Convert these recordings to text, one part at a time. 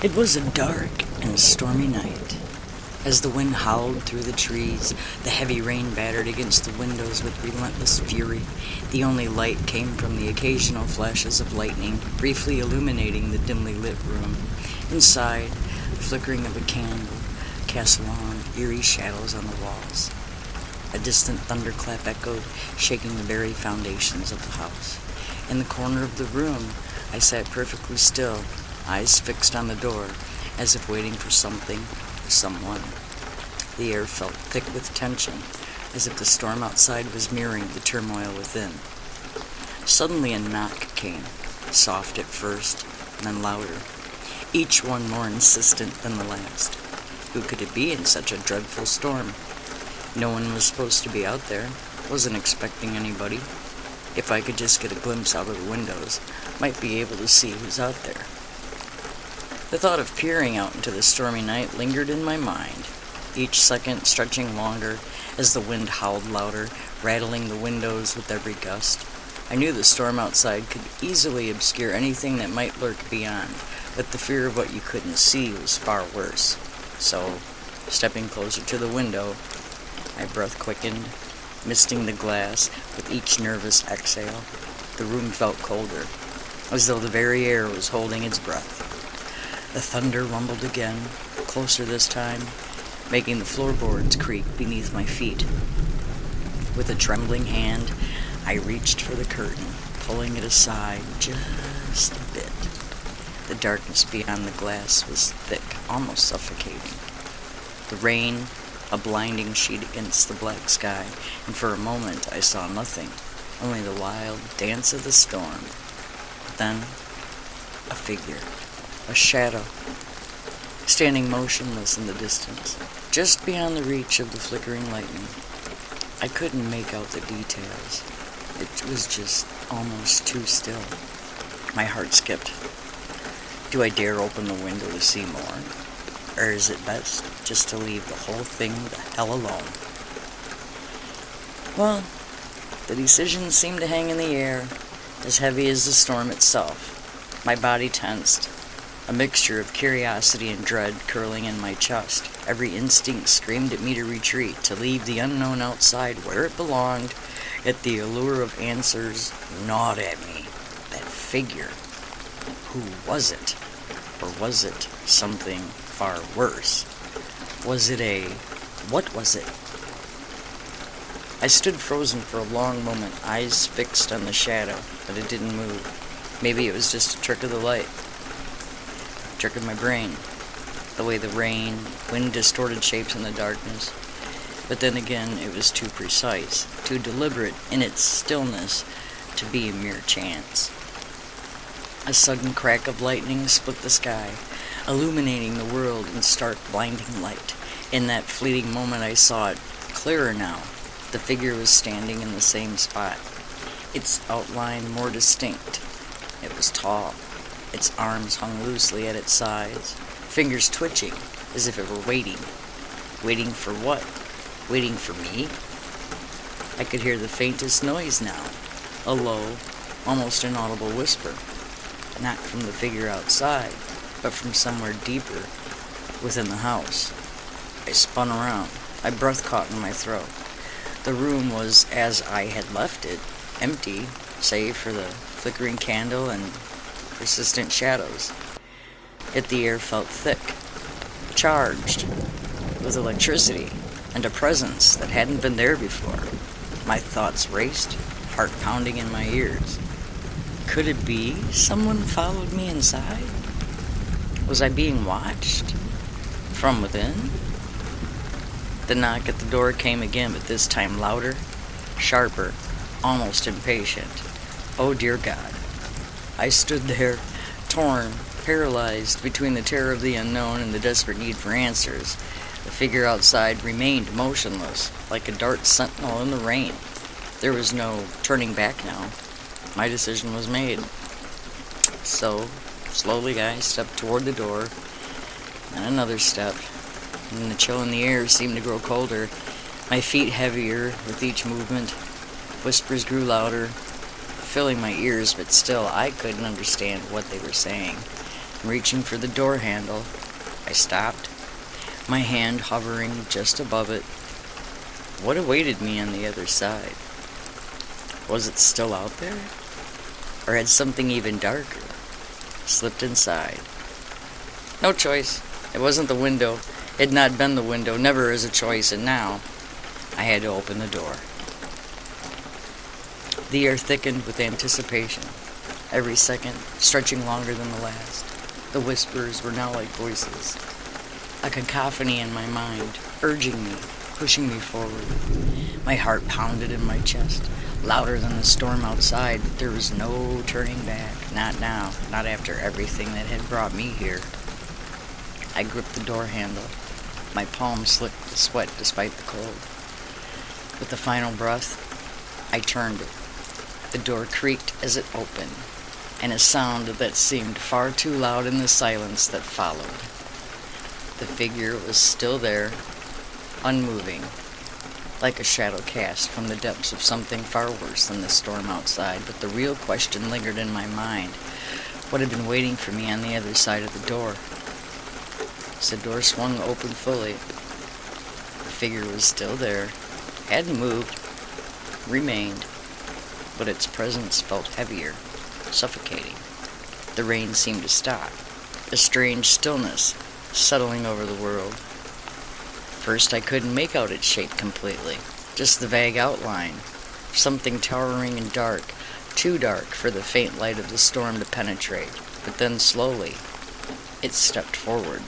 It was a dark and stormy night. As the wind howled through the trees, the heavy rain battered against the windows with relentless fury. The only light came from the occasional flashes of lightning, briefly illuminating the dimly lit room. Inside, the flickering of a candle cast long, eerie shadows on the walls. A distant thunderclap echoed, shaking the very foundations of the house. In the corner of the room, I sat perfectly still, eyes fixed on the door, as if waiting for something or someone. The air felt thick with tension, as if the storm outside was mirroring the turmoil within. Suddenly a knock came, soft at first, and then louder, each one more insistent than the last. Who could it be in such a dreadful storm? No one was supposed to be out there. Wasn't expecting anybody. If I could just get a glimpse out of the windows, might be able to see who's out there. The thought of peering out into the stormy night lingered in my mind, each second stretching longer as the wind howled louder, rattling the windows with every gust. I knew the storm outside could easily obscure anything that might lurk beyond, but the fear of what you couldn't see was far worse. So, stepping closer to the window, my breath quickened, misting the glass with each nervous exhale. The room felt colder, as though the very air was holding its breath. The thunder rumbled again, closer this time, making the floorboards creak beneath my feet. With a trembling hand, I reached for the curtain, pulling it aside just a bit. The darkness beyond the glass was thick, almost suffocating. The rain, a blinding sheet against the black sky, and for a moment I saw nothing, only the wild dance of the storm. Then, a figure, a shadow, standing motionless in the distance, just beyond the reach of the flickering lightning. I couldn't make out the details. It was just almost too still. My heart skipped. Do I dare open the window to see more? Or is it best just to leave the whole thing the hell alone? Well, the decision seemed to hang in the air, as heavy as the storm itself. My body tensed, a mixture of curiosity and dread curling in my chest. Every instinct screamed at me to retreat, to leave the unknown outside where it belonged, yet the allure of answers gnawed at me. That figure. Who was it? Or was it something far worse? What was it? I stood frozen for a long moment, eyes fixed on the shadow, but it didn't move. Maybe it was just a trick of the light. A trick of my brain. The way the rain, wind distorted shapes in the darkness. But then again, it was too precise, too deliberate in its stillness to be a mere chance. A sudden crack of lightning split the sky, illuminating the world in stark, blinding light. In that fleeting moment I saw it clearer now. The figure was standing in the same spot, its outline more distinct. It was tall. Its arms hung loosely at its sides, fingers twitching as if it were waiting. Waiting for what? Waiting for me? I could hear the faintest noise now, a low, almost inaudible whisper. Not from the figure outside, but from somewhere deeper within the house. I spun around, my breath caught in my throat. The room was as I had left it, empty, save for the flickering candle and persistent shadows. Yet the air felt thick, charged with electricity and a presence that hadn't been there before. My thoughts raced, heart pounding in my ears. Could it be someone followed me inside? Was I being watched? From within? The knock at the door came again, but this time louder, sharper, almost impatient. Oh dear God. I stood there, torn, paralyzed between the terror of the unknown and the desperate need for answers. The figure outside remained motionless, like a dark sentinel in the rain. There was no turning back now. My decision was made. So, slowly I stepped toward the door, and another step, and the chill in the air seemed to grow colder, my feet heavier with each movement. Whispers grew louder, filling my ears, but still I couldn't understand what they were saying. Reaching for the door handle, I stopped, my hand hovering just above it. What awaited me on the other side? Was it still out there? Or had something even darker slipped inside? No choice. It wasn't the window. It had not been the window, never as a choice, and now I had to open the door. The air thickened with anticipation, every second stretching longer than the last. The whispers were now like voices, a cacophony in my mind, urging me, pushing me forward. My heart pounded in my chest, louder than the storm outside, but there was no turning back. Not now, not after everything that had brought me here. I gripped the door handle. My palms slicked with sweat despite the cold. With the final breath, I turned it. The door creaked as it opened, and a sound that seemed far too loud in the silence that followed. The figure was still there, unmoving, like a shadow cast from the depths of something far worse than the storm outside. But the real question lingered in my mind. What had been waiting for me on the other side of the door? As the door swung open fully, the figure was still there, hadn't moved, remained, but its presence felt heavier, suffocating. The rain seemed to stop, a strange stillness settling over the world. First, I couldn't make out its shape completely, just the vague outline, something towering and dark, too dark for the faint light of the storm to penetrate. But then slowly, it stepped forward,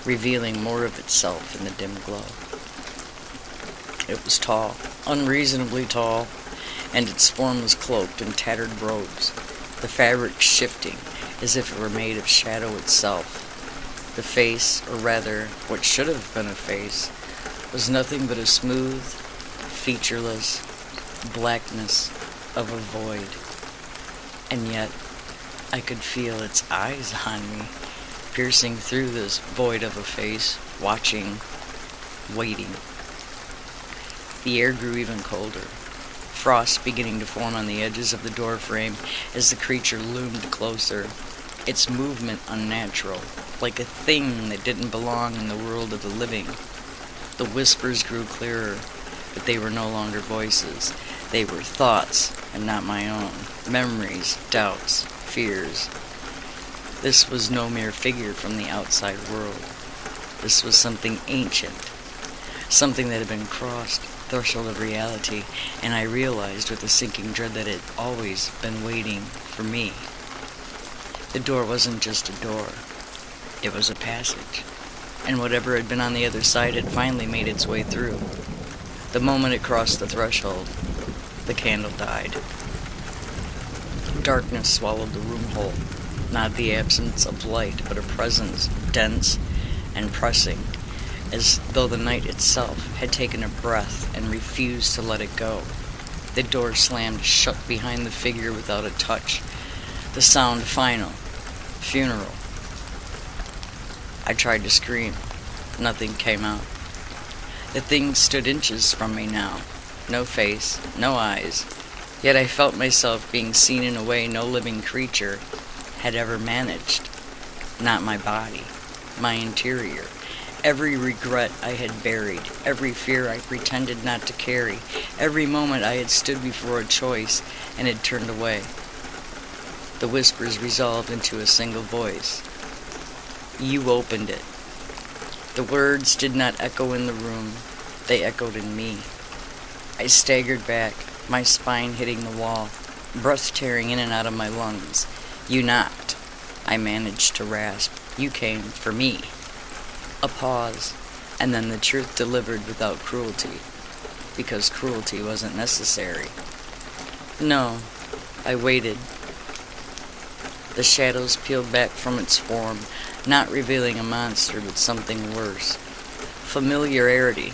revealing more of itself in the dim glow. It was tall, unreasonably tall, and its form was cloaked in tattered robes, the fabric shifting as if it were made of shadow itself. The face, or rather, what should have been a face, was nothing but a smooth, featureless blackness of a void. And yet, I could feel its eyes on me, piercing through this void of a face, watching, waiting. The air grew even colder, frost beginning to form on the edges of the doorframe as the creature loomed closer, its movement unnatural, like a thing that didn't belong in the world of the living. The whispers grew clearer, but they were no longer voices. They were thoughts, and not my own. Memories, doubts, fears. This was no mere figure from the outside world. This was something ancient, something that had been crossed the threshold of reality, and I realized with a sinking dread that it had always been waiting for me. The door wasn't just a door. It was a passage, and whatever had been on the other side had finally made its way through. The moment it crossed the threshold, the candle died. Darkness swallowed the room whole, not the absence of light, but a presence dense and pressing, as though the night itself had taken a breath and refused to let it go. The door slammed shut behind the figure without a touch, the sound final, funeral. I tried to scream. Nothing came out. The thing stood inches from me now. No face, no eyes. Yet I felt myself being seen in a way no living creature had ever managed. Not my body, my interior. Every regret I had buried, every fear I pretended not to carry, every moment I had stood before a choice and had turned away. The whispers resolved into a single voice. You opened it. The words did not echo in the room. They echoed in me. I staggered back, my spine hitting the wall, breath tearing in and out of my lungs. You knocked. I managed to rasp. You came for me. A pause, and then the truth delivered without cruelty, because cruelty wasn't necessary. No, I waited. The shadows peeled back from its form, not revealing a monster, but something worse. Familiarity.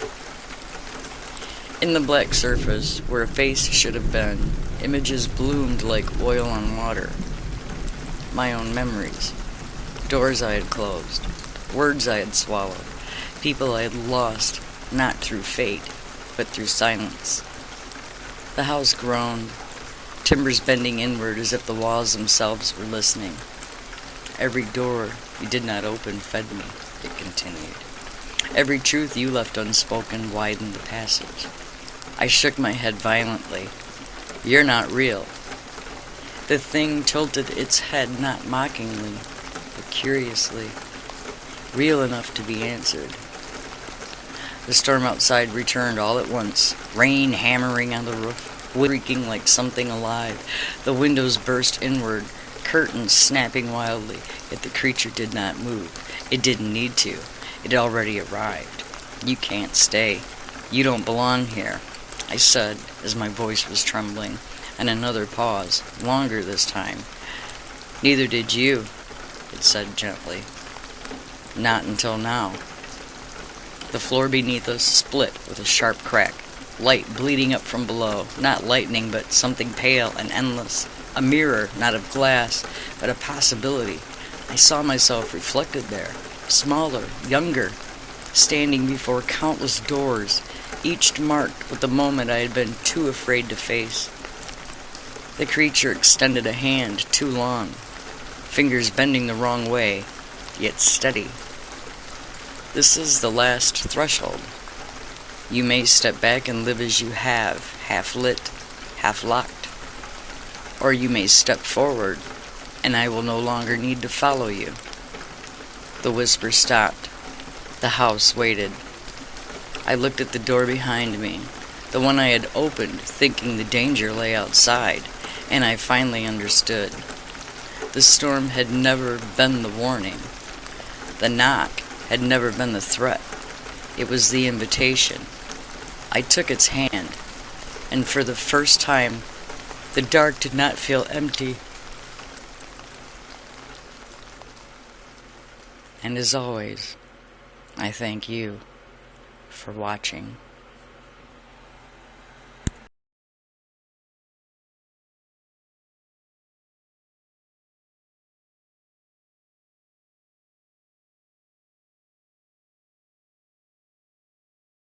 In the black surface, where a face should have been, images bloomed like oil on water. My own memories. Doors I had closed. Words I had swallowed. People I had lost, not through fate, but through silence. The house groaned, timbers bending inward as if the walls themselves were listening. Every door you did not open fed me, it continued. Every truth you left unspoken widened the passage. I shook my head violently. You're not real. The thing tilted its head not mockingly, but curiously, real enough to be answered. The storm outside returned all at once, rain hammering on the roof, shrieking like something alive. The windows burst inward, curtains snapping wildly, yet the creature did not move. It didn't need to. It had already arrived. You can't stay. You don't belong here, I said as my voice was trembling, and another pause, longer this time. Neither did you, it said gently. Not until now. The floor beneath us split with a sharp crack, light bleeding up from below, not lightning but something pale and endless, a mirror not of glass but a possibility. I saw myself reflected there, smaller, younger, standing before countless doors, each marked with the moment I had been too afraid to face. The creature extended a hand too long, fingers bending the wrong way, yet steady. This is the last threshold. You may step back and live as you have, half lit, half locked. Or you may step forward, and I will no longer need to follow you. The whisper stopped. The house waited. I looked at the door behind me, the one I had opened, thinking the danger lay outside, and I finally understood. The storm had never been the warning. The knock had never been the threat. It was the invitation. I took its hand, and for the first time, the dark did not feel empty. And as always, I thank you for watching.